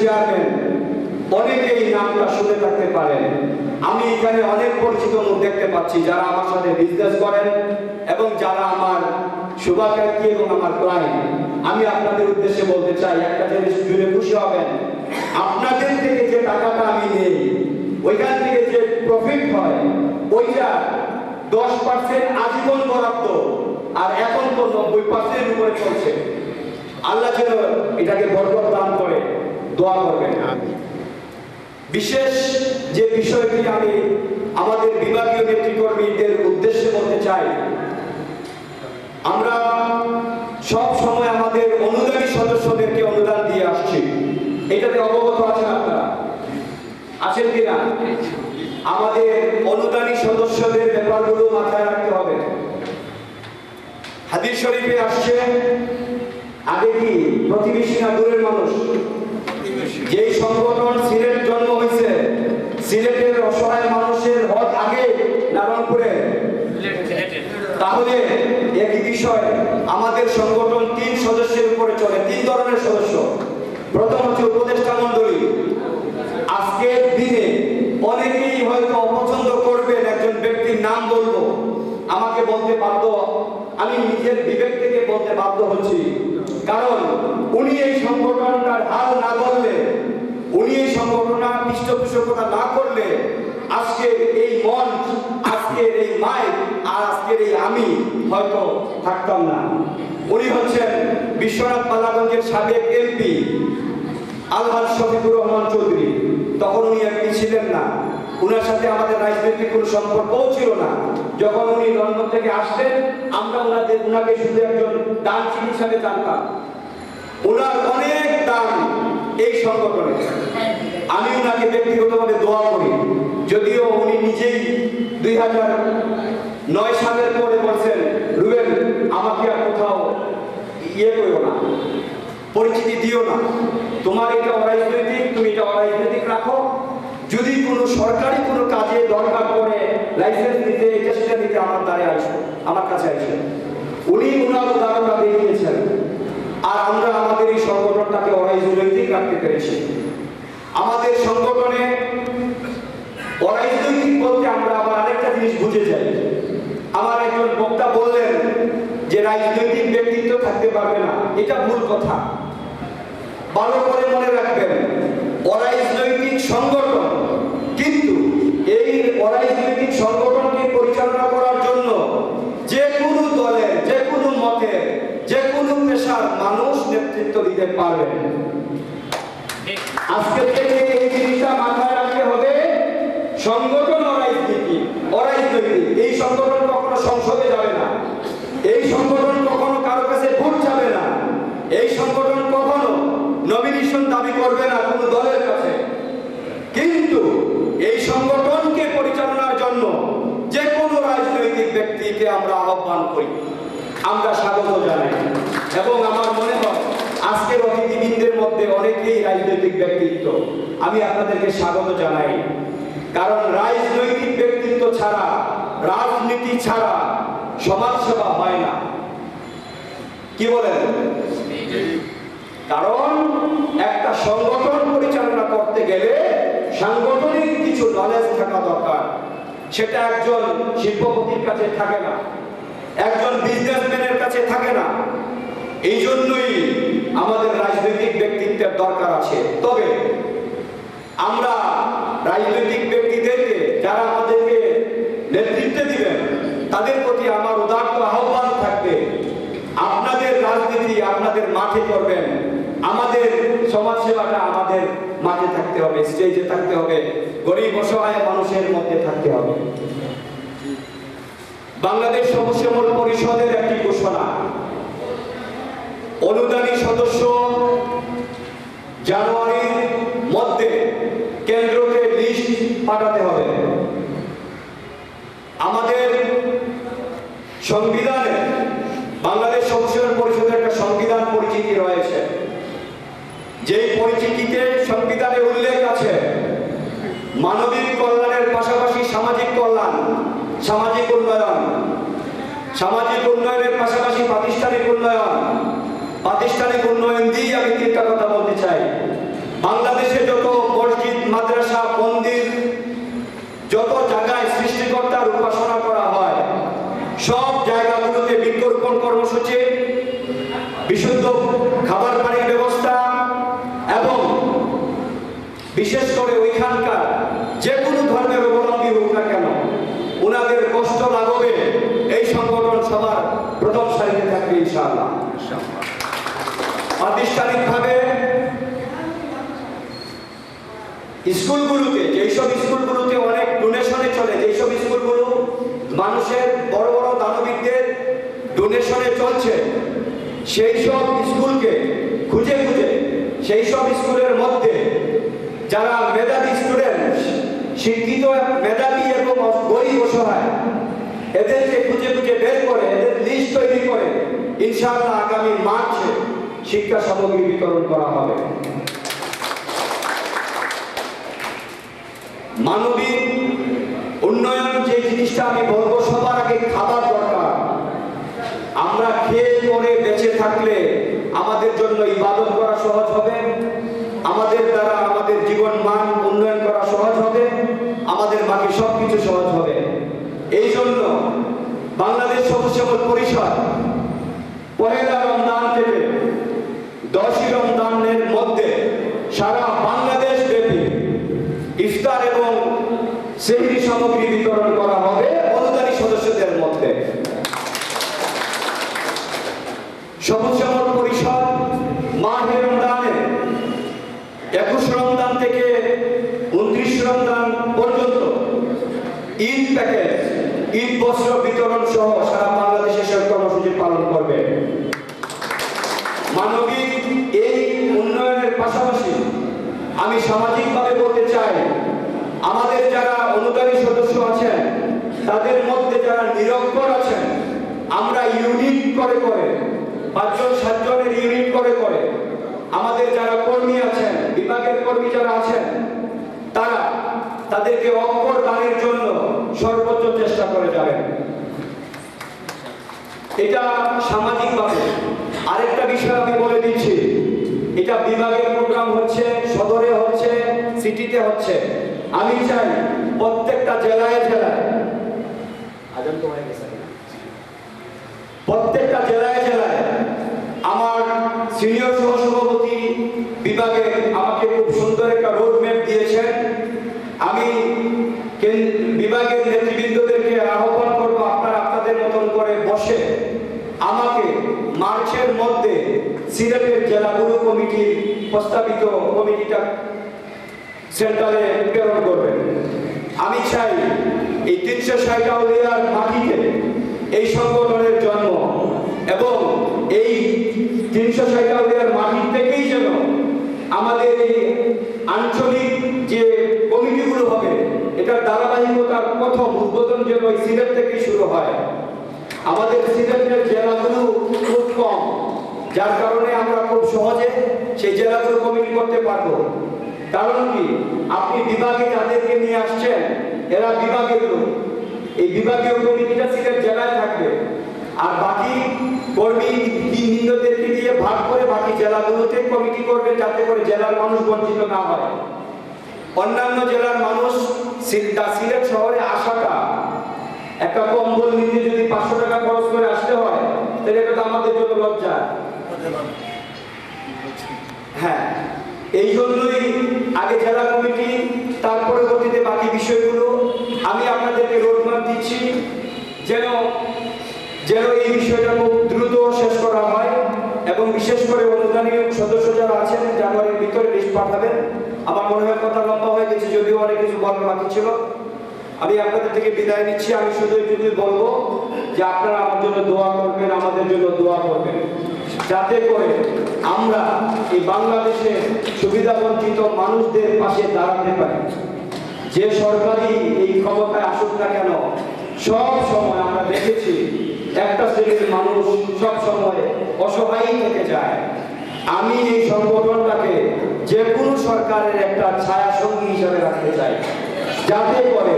Chairman, অনেকেই নামটা শুনে থাকতে পারেন। আমি এখানে অনেক পরিচিত মুখ দেখতে পাচ্ছি যারা আমার সাথে বিজনেস করেন এবং যারা আমার শুভাকাঙ্ক্ষী এবং আমার ক্লায়েন্ট। আমি আপনাদের উদ্দেশ্যে বলতে চাই, একটা জিনিস জুড়ে খুশি হবেন, আপনাদের থেকে যে টাকাটা আমি নেই, ওইখান থেকে যে প্রফিট হয়, ওইটা 10% আজীবন বরাদ্দ, আর এখন তো 90% উপরে চলছে। আল্লাহ যেন এটাকে বরকত দান করে, দোয়া করবেন। বিশেষ যে বিষয়টি আমি আমাদের বিভাগীয় নেতৃকর্মীদের উদ্দেশ্যে বলতে চাই, আমরা সব সময় আমাদের অনুদানী সদস্যদেরকে অনুদান দিয়ে আসছি, এটাতে অবগত আছেন আপনারা? আছেন কিনা? আমাদের অনুদানী সদস্যদের ব্যাপারগুলো মাথায় রাখতে হবে। হাদিস শরীফে আসছে, আগে কি প্রতিবেশী না দূরের মানুষ? যেই সংগঠন সিলেট জন্ম হয়েছে, সিলেটের অসহায় মানুষের হক আগে না রংপুরে? তাহলে একই বিষয়, আমাদের সংগঠন 3 সদস্যের উপরে চলে, 3 ধরনের সদস্য। প্রথম হচ্ছে উপদেষ্টা মণ্ডলী। আজকের দিনে অনেকেই হয়তো অপছন্দ করবেন, একজন ব্যক্তির নাম বলবো, আমাকে বলতে বাধ্য, আমি নিজের বিবেক থেকে বলতে বাধ্য হচ্ছি, কারণ উনি এই সংগঠনটার হাল না ধরলে, উনি এই সংগঠনটার পৃষ্ঠপোষকতা না করলে, আজকে এই মঞ্চ, আজকের এই মাইক আর আজকের এই আমি হয়তো থাকতাম না। উনি হচ্ছেন বিশ্বনাথ বালাগঞ্জের সাবেক এমপি আলহাজ শফিকুর রহমান চৌধুরী। তখন উনি এমপি ছিলেন না, উনার সাথে আমাদের রাজনৈতিক কোনো সম্পর্কও ছিল না। যখন উনি লন্ডন থেকে আসতেন, আমরা উনাকে শুধু একজন দানশীল হিসাবে জানতাম। উনার অনেক দান এই সংগঠনে, আমি উনাকে ব্যক্তিগতভাবে দোয়া করি। যদিও উনি নিজেই 2009 সালের পরে বলছেন, রুবেল আমাকে আর কোথাও করো না, পরিচিতি দিও না, তোমার এটা অরাজনৈতিক, তুমি এটা অরাজনৈতিক রাখো, যদি কোনো সরকারি কোনো কাজে দরকার পড়ে লাইসেন্স নিতে, এটা সেটা নিতে আমার দ্বারে আসো, আমার কাছে আসেন। উনি উনার উদাহরণটা দেখিয়েছেন, আর আমরা আমাদের এই সংগঠনটাকে অরাজনৈতিক রাখতে পেরেছি। আমাদের সংগঠনে অরাজনৈতিক বলতে আমরা আবার আরেকটা জিনিস বুঝে যাই। আমার একজন বক্তা বললেন যে রাজনৈতিক ব্যক্তিত্ব থাকতে পারবে না, এটা ভুল কথা। ভালো করে মনে রাখবেন, অরাজনৈতিক সংগঠন, কিন্তু এই অরাজনৈতিক সংগঠনকে পরিচালনা করার জন্য যে কোনো দলের, যে কোনো মতের, যে কোনো পেশার মানুষ নেতৃত্ব দিতে পারবেন। আজকে থেকে এই জিনিসটা মাথায় রাখতে হবে। সংগঠন অরাজনৈতিক, এই সংগঠন কখনো সংসদে যাবে না, এই সংগঠন কখনো কারো কাছে ভোট যাবে না, এই সংগঠন কখনো নমিনেশন দাবি করবে না কোনো দলের কাছে। কিন্তু এই সংগঠনকে পরিচালনার জন্য যে কোনো রাজনৈতিক ব্যক্তিকে আমরা আহ্বান করি, আমরা স্বাগত জানাই। এবং আমার মনে হয় আজকের অতিথিবৃন্দের মধ্যে অনেকেই রাজনৈতিক ব্যক্তিত্ব, আমি আপনাদেরকে স্বাগত জানাই। কারণ রাজনৈতিক ব্যক্তিত্ব ছাড়া, রাজনীতি ছাড়া সমাজসেবা হয় না। কি বলেন? কারণ একটা সংগঠন পরিচালনা করতে গেলে সাংগঠনিক কিছু নলেজ থাকা দরকার। সেটা একজন শিল্পপতির কাছে থাকে না, একজন বিজনেসম্যানের কাছে থাকে না। এই জন্যই আমাদের রাজনৈতিক ব্যক্তিত্বের দরকার আছে। তবে আমরা রাজনৈতিক ব্যক্তিদেরকে, যারা আমাদেরকে নেতৃত্ব দিবেন, তাদের প্রতি আমার উদাত্ত আহ্বান থাকবে, আপনাদের রাজনীতি আপনাদের মাঠে করবেন, আমাদের সমাজসেবাটা আমাদের মাঠে থাকতে হবে, স্টেজে থাকতে হবে, গরিব অসহায় মানুষের মধ্যে থাকতে হবে। বাংলাদেশ সবুজশ্যামল পরিষদের একটি ঘোষণা, অনুদানী সদস্য জানুয়ারির মধ্যে কেন্দ্রকে লিস্ট পাঠাতে হবে। আমাদের সংবিধানে বাংলাদেশ সবুজশ্যামল পরিষদের একটা সংবিধান পরিচিতি রয়েছে, যেই পরিচিতিতে সংবিধানে উল্লেখ আছে মানবিক কল্যাণের পাশাপাশি সামাজিক কল্যাণ, সামাজিক উন্নয়ন, সামাজিক উন্নয়নের পাশাপাশি প্রাতিষ্ঠানিক উন্নয়ন। প্রাতিষ্ঠানিক উন্নয়ন দিয়ে আমি তিনটা কথা বলতে চাই। বাংলাদেশে যত মসজিদ, মাদ্রাসা, মন্দির, যত জায়গায় সৃষ্টিকর্তার উপাসনা করা হয়, সব জায়গাগুলোতে বৃক্ষরোপণ কর্মসূচি, বিশুদ্ধ খাবার পানির ব্যবস্থা এবং বিশেষ করে ওইখানকার যে কোনো ধর্মের অবলম্বী হোক না কেন, ওনাদের কষ্ট লাঘবে এই সংগঠন সবার প্রথম সারিতে থাকবে ইনশাআল্লাহ। প্রাতিষ্ঠানিকভাবে স্কুলগুলোতে, যেসব স্কুলগুলোতে অনেক ডোনেশনে চলে, যেসব স্কুলগুলো মানুষের বড় বড় দানবীরদের ডোনেশনে চলছে, সেই সব স্কুলকে খুঁজে খুঁজে সেই সব স্কুলের মধ্যে যারা মেধাবী স্টুডেন্ট, শিক্ষিত মেধাবী এবং গরিব অসহায়, এদেরকে খুঁজে খুঁজে বের করে এদের লিস্ট তৈরি করে ইনশাআল্লাহ আগামী মার্চে শিক্ষা সামগ্রী বিতরণ করা হবে। মানবিক উন্নয়ন যে জিনিসটা আমি বলবো, সবার আগে খাবার দরকার। আমরা খেয়ে পরে বেঁচে থাকলে আমাদের জন্য ইবাদত করা সহজ হবে, আমাদের দ্বারা আমাদের জীবন মান উন্নয়ন করা সহজ হবে, আমাদের বাকি সবকিছু সহজ হবে। এই জন্য বাংলাদেশ সবুজ পরিষদ পহেলা রমজান থেকে 10ই রমজানের মধ্যে সারা বাংলাদেশ ব্যাপী ইফতার এবং সেহরি সামগ্রী বিতরণ করা হবে অনুদানী সদস্যদের মধ্যে। সবুজ পরিষদ মাহে রমজানে 21 রমজান থেকে 29 রমজান পর্যন্ত ঈদ প্যাকেজ, ঈদ বস্ত্র বিতরণ সহ সারা বাংলাদেশে সেই কর্মসূচি পালন করবে। মানবিক এই উন্নয়নের পাশাপাশি আমি সামাজিকভাবে বলতে চাই, আমাদের যারা অনুদানী সদস্য আছেন তাদের মধ্যে যারা নিরক্ষর আছেন, আমরা ইউনিট করে করে 5 জন 7 জনের ইউনিট করে করে আমাদের যারা কর্মী আছেন, বিভাগের কর্মী যারা আছেন, তারা তাদেরকে অক্ষর দানের জন্য সর্বোচ্চ চেষ্টা করে যাবেন। এটা সামাজিকভাবে। আরেকটা বিষয় আমি বলে দিচ্ছি, এটা বিভাগের প্রোগ্রাম হচ্ছে, সদরে হচ্ছে, সিটিতে হচ্ছে। আমি চাই প্রত্যেকটা জেলায় জেলায়, প্রত্যেকটা জেলায় জেলায় আমার সিনিয়র সহসভাপতি বিভাগে আমাকে খুব সুন্দর একটা রোড ম্যাপ দিয়েছেন। আমি বিভাগের নেতৃবৃন্দদেরকে আহ্বান করবো, আপনারা আপনাদের মতন করে বসে আমাকে মার্চের মধ্যে সিলেটের জেলাগুলো কমিটির প্রস্তাবিত কমিটিটা সেন্টারে প্রেরণ করবেন। আমি চাই এই 360 আউলিয়ার মাটিতে এই সংগঠনের জন্ম এবং এই 360 আউলিয়ার মাটি থেকেই যেন আমাদের এই আঞ্চলিক যে কমিটিগুলো হবে, এটার ধারাবাহিকতার প্রথম উদ্বোধন যেন এই সিলেট থেকেই শুরু হয়। আমাদের সিলেটের জেলাগুলো খুব কম, যার কারণে আমরা খুব সহজে সেই জেলাগুলো কমিটি করতে পারবো। কারণ কি, আপনি বিভাগে যাদেরকে নিয়ে আসছেন এরা বিভাগের লোক, এই বিভাগীয় কমিটিটা সিলেট জেলায় থাকবে, আর বাকি কর্মী বৃন্দদেরকে দিয়ে ভাগ করে বাকি জেলাগুলোতে কমিটি করবে, যাতে করে জেলার মানুষ বঞ্চিত না হয়। অন্যান্য জেলার মানুষ সিলেট শহরে আসাটা, একটা কম্বল নিতে যদি 500 টাকা খরচ করে আসতে হয়, তাহলে এটা তো আমাদের জন্য লজ্জা। হ্যাঁ, এই জন্যই আগে জেলা কমিটি, তার পরবর্তীতে বাকি বিষয়গুলো আমি আপনাদেরকে রোডম্যাপ দিচ্ছি, যেন এই বিষয়টা খুব দ্রুত শেষ করা হয়। এবং বিশেষ করে অনুদানী সদস্য যারা আছেন জানুয়ারির ভিতরে লিস্ট পাঠাবেন। আমার মনে হয় কথা লম্বা হয়ে গেছে, যদিও অনেক কিছু বলার বাকি ছিল। আমি আপনাদের থেকে বিদায় নিচ্ছি। আমি শুধু এটুকুই বলবো যে আপনারা আমার জন্য দোয়া করবেন, আমাদের জন্য দোয়া করবেন, যাতে করে আমরা এই বাংলাদেশের সুবিধা বঞ্চিত মানুষদের পাশে দাঁড়াতে পারি। যে সরকারি এই ক্ষমতায় আসুক না কেন, সব সময় আমরা দেখেছি একটা শ্রেণীর মানুষ সব সময় অসহায় থেকে যায়। আমি এই সংগঠনটাকে যে কোনো সরকারের একটা ছায়া সঙ্গী হিসাবে রাখতে চাই, যাতে করে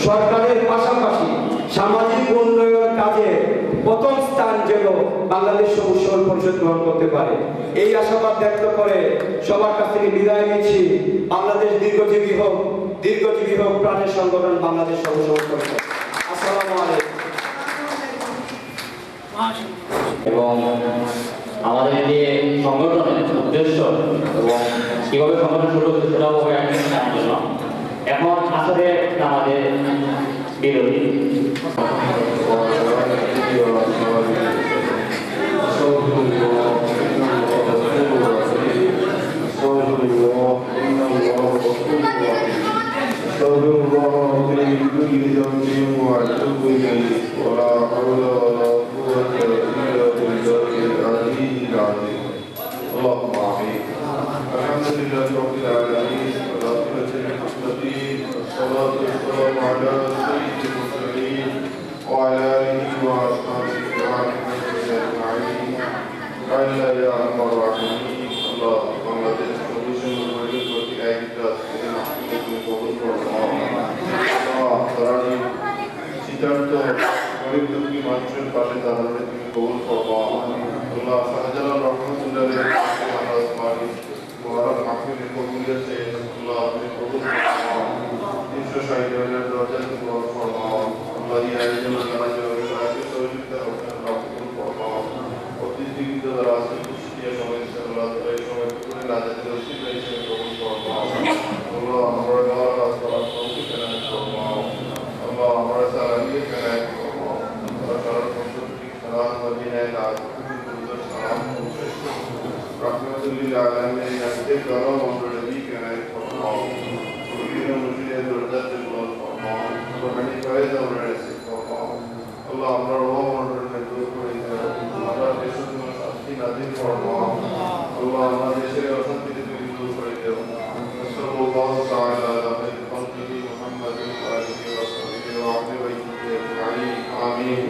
সরকারের পাশাপাশি সামাজিক উন্নয়ন কাজে প্রথম স্থান যেন বাংলাদেশ সবুজ সরল পরিষদ গ্রহণ করতে পারে, এই আশাবাদ ব্যক্ত করে সবার কাছ থেকে বিদায় নিচ্ছি। বাংলাদেশ দীর্ঘজীবী হোক, দীর্ঘজীবী হোক প্রাণের সংগঠন বাংলাদেশ সবুজ সরল পরিষদ। আসসালামু আলাইকুম। এবং আমাদের যে সংগঠনের উদ্দেশ্য এবং কিভাবে সংগঠন শুরু হচ্ছে সেটাও একদিন জানার জন্য এখন আসলে আমাদের বিরোধী اللهم آمين. الحمد لله رب العالمين والعاقبة للمتقين والصلاة والسلام على سيد المرسلين وعلى آله وأصحابه أجمعين. ألا يا أرحم الراحمين الله বাংলাদেশ সবুজ সরল প্রতি একটা মাহফিলকে কবুল করুন। আল্লাহ তারানি সিদ্ধার্থ গরিব দুঃখী মানুষের পাশে দাঁড়ানোর তুমি কবুল করো। আল্লাহ শাহজালাল রহমতুল্লাহ মুবারক মাহফিলের কবুলিয়তে আল্লাহ আপনি কবুল করুন। 360 জনের দরজা পূরণ করুন। আল্লাহ এই আয়োজনে যারা জড়িত আছে সহযোগিতা কবুল করুন। অতিথিবৃন্দ যারা আছে কুষ্টিয়া সমাজে আল্লাহ এই সময় করে লাজাতে রসিদ হিসেবে কবুল করুন। আল্লাহ আমরা গাওয়ার কাজ করার তৌফিক দান করুন। আল্লাহ আমরা সালামিয়ে কেনায় করুন। আল্লাহ সারা সম্পত্তি সালাম মদিনায় লাগ সালাম রহমতুল্লিল আলামিন নাস্তে করো মন্ডলী কেনায় করুন। বিভিন্ন মুসলিমের দরজাতে বল করুন। রোহানি ফয়েজ আমরা রেসিভ করুন। আল্লাহ আমরা রোহ মন্ডলীকে দূর করে দেন। আমরা দেশের জন্য শান্তি নাজিল করুন। আল্লাহ আমাদের দেশের অশান্তিকে তুমি দূর করে দেও। সাল্লাল্লাহু তাআলা আলাইহি ওয়া সাল্লাম মুহাম্মাদিন ওয়া আলিহি ওয়া সাহবিহি ওয়া আহলি বাইতিহি আজমাইন। আমিন।